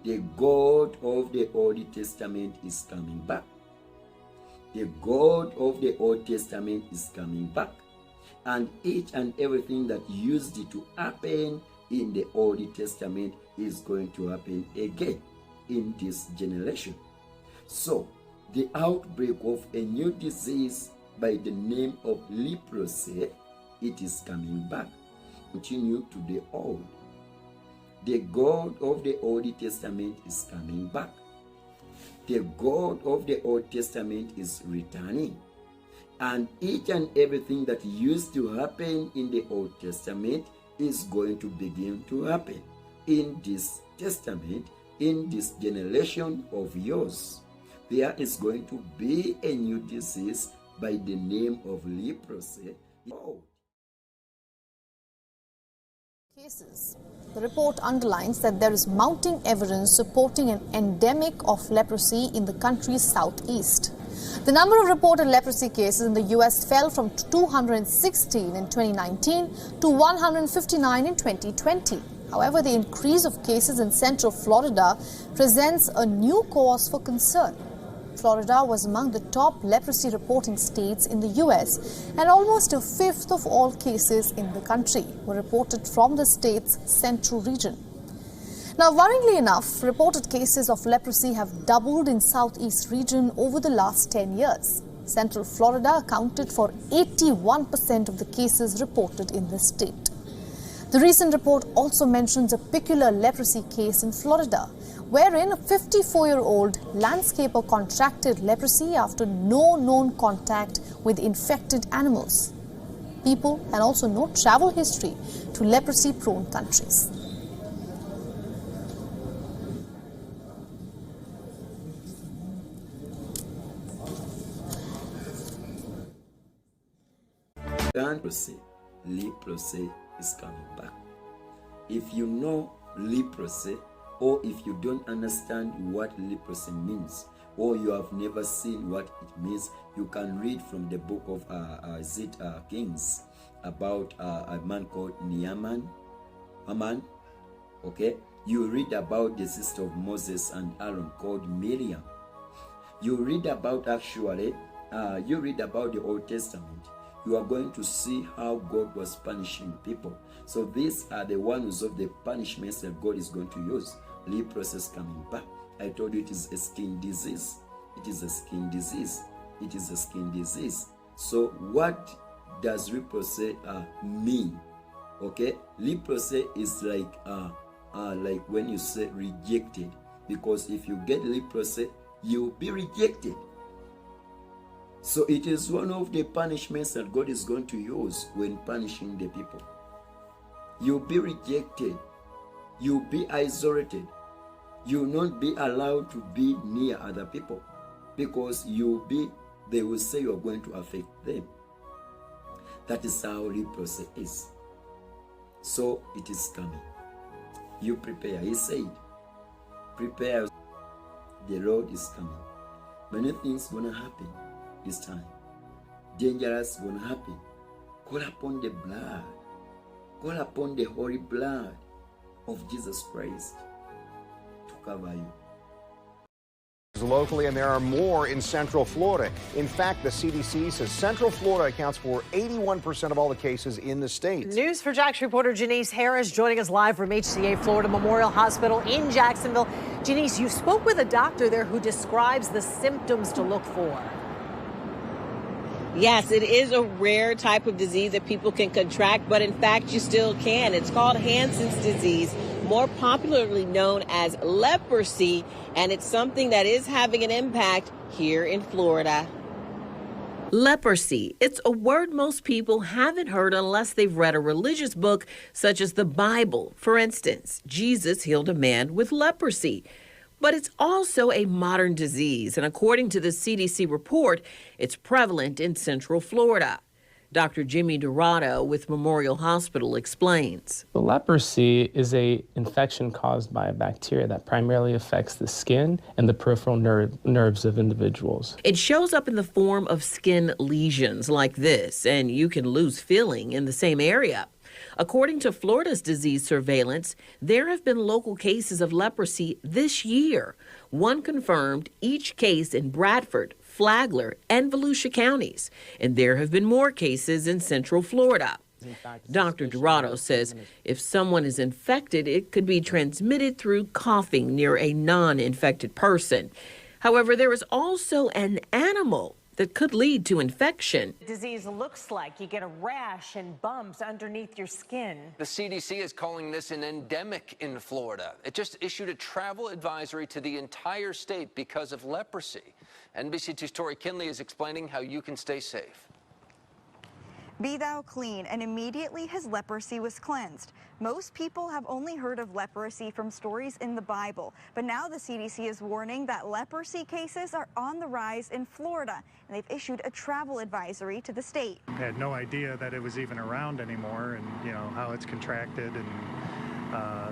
The God of the Old Testament is coming back. The God of the Old Testament is coming back. And each and everything that used to happen in the Old Testament is going to happen again in this generation. So, the outbreak of a new disease by the name of leprosy, it is coming back. Continue to the old. The God of the Old Testament is coming back. The God of the Old Testament is returning. And each and everything that used to happen in the Old Testament is going to begin to happen in this testament, in this generation of yours. There is going to be a new disease by the name of leprosy. Cases. The report underlines that there is mounting evidence supporting an endemic of leprosy in the country's southeast. The number of reported leprosy cases in the U.S. fell from 216 in 2019 to 159 in 2020. However, the increase of cases in Central Florida presents a new cause for concern. Florida was among the top leprosy reporting states in the U.S., and almost a fifth of all cases in the country were reported from the state's central region. Now, worryingly enough, reported cases of leprosy have doubled in southeast region over the last 10 years. Central Florida accounted for 81% of the cases reported in the state. The recent report also mentions a peculiar leprosy case in Florida, wherein a 54-year-old landscaper contracted leprosy after no known contact with infected animals. People had also no travel history to leprosy-prone countries. Leprosy is coming back. If you know leprosy, or if you don't understand what leprosy means, or you have never seen what it means, you can read from the book of Kings about a man called Naaman. Okay, you read about the sister of Moses and Aaron called Miriam. You read about you read about the Old Testament. You are going to see how God was punishing people. So these are the ones of the punishments that God is going to use. Leprosy is coming back. I told you it is a skin disease. It is a skin disease. It is a skin disease. So what does leprosy mean? Okay, leprosy is like when you say rejected, because if you get leprosy, you'll be rejected. So it is one of the punishments that God is going to use when punishing the people. You'll be rejected. You'll be isolated. You'll not be allowed to be near other people, because they will say you're going to affect them. That is how leprosy is. So it is coming. You prepare. He said, prepare. The Lord is coming. Many things gonna happen this time. Dangerous gonna happen. Call upon the blood. Call upon the holy blood of Jesus Christ to cover you. Locally, and there are more in Central Florida. In fact, the CDC says Central Florida accounts for 81% of all the cases in the state. News for Jax reporter Janice Harris joining us live from HCA Florida Memorial Hospital in Jacksonville. Janice, you spoke with a doctor there who describes the symptoms to look for. Yes, it is a rare type of disease that people can contract, but in fact, you still can. It's called Hansen's disease, more popularly known as leprosy, and it's something that is having an impact here in Florida. Leprosy. It's a word most people haven't heard unless they've read a religious book such as the Bible. For instance, Jesus healed a man with leprosy. But it's also a modern disease, and according to the CDC report, it's prevalent in Central Florida. Dr. Jimmy Dorado with Memorial Hospital explains. The leprosy is an infection caused by a bacteria that primarily affects the skin and the peripheral nerves of individuals. It shows up in the form of skin lesions like this, and you can lose feeling in the same area. According to Florida's disease surveillance, there have been local cases of leprosy this year. One confirmed, each case in Bradford, Flagler, and Volusia counties. And there have been more cases in Central Florida. Dr. Dorado says if someone is infected, it could be transmitted through coughing near a non-infected person. However, there is also an animal that could lead to infection. Disease looks like you get a rash and bumps underneath your skin. The CDC is calling this an endemic in Florida. It just issued a travel advisory to the entire state because of leprosy. NBC2's Tori Kinley is explaining how you can stay safe. Be thou clean, and immediately his leprosy was cleansed. Most people have only heard of leprosy from stories in the Bible, but now the CDC is warning that leprosy cases are on the rise in Florida, and they've issued a travel advisory to the state. I had no idea that it was even around anymore, and how it's contracted and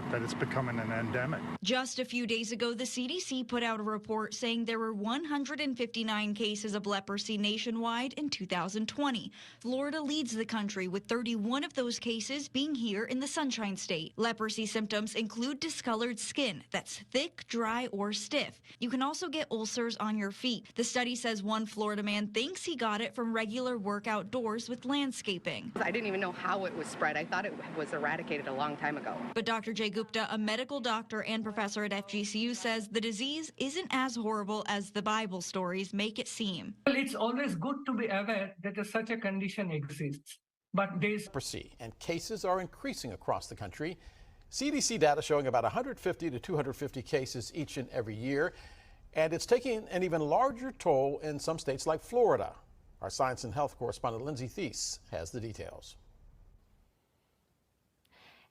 that it's becoming an endemic. Just a few days ago, the CDC put out a report saying there were 159 cases of leprosy nationwide in 2020. Florida leads the country with 31 of those cases being here in the Sunshine State. Leprosy symptoms include discolored skin that's thick, dry, or stiff. You can also get ulcers on your feet. The study says one Florida man thinks he got it from regular work outdoors with landscaping. I didn't even know how it was spread. I thought it was eradicated a long time ago. But Dr. Jay Gupta, a medical doctor and professor at FGCU, says the disease isn't as horrible as the Bible stories make it seem. Well, it's always good to be aware that such a condition exists, but there's leprosy, and cases are increasing across the country. CDC data showing about 150 to 250 cases each and every year, and it's taking an even larger toll in some states like Florida. Our science and health correspondent Lindsay Thies has the details.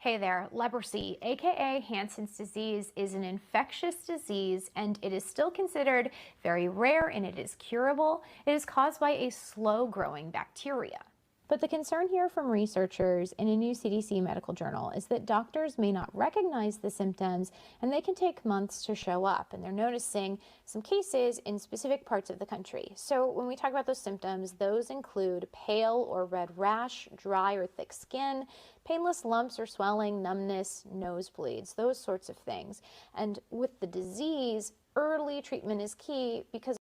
Hey there, leprosy, aka Hansen's disease, is an infectious disease and it is still considered very rare and it is curable. It is caused by a slow-growing bacteria. But the concern here from researchers in a new CDC medical journal is that doctors may not recognize the symptoms and they can take months to show up. And they're noticing some cases in specific parts of the country. So when we talk about those symptoms, those include pale or red rash, dry or thick skin, painless lumps or swelling, numbness, nosebleeds, those sorts of things. And with the disease, early treatment is key because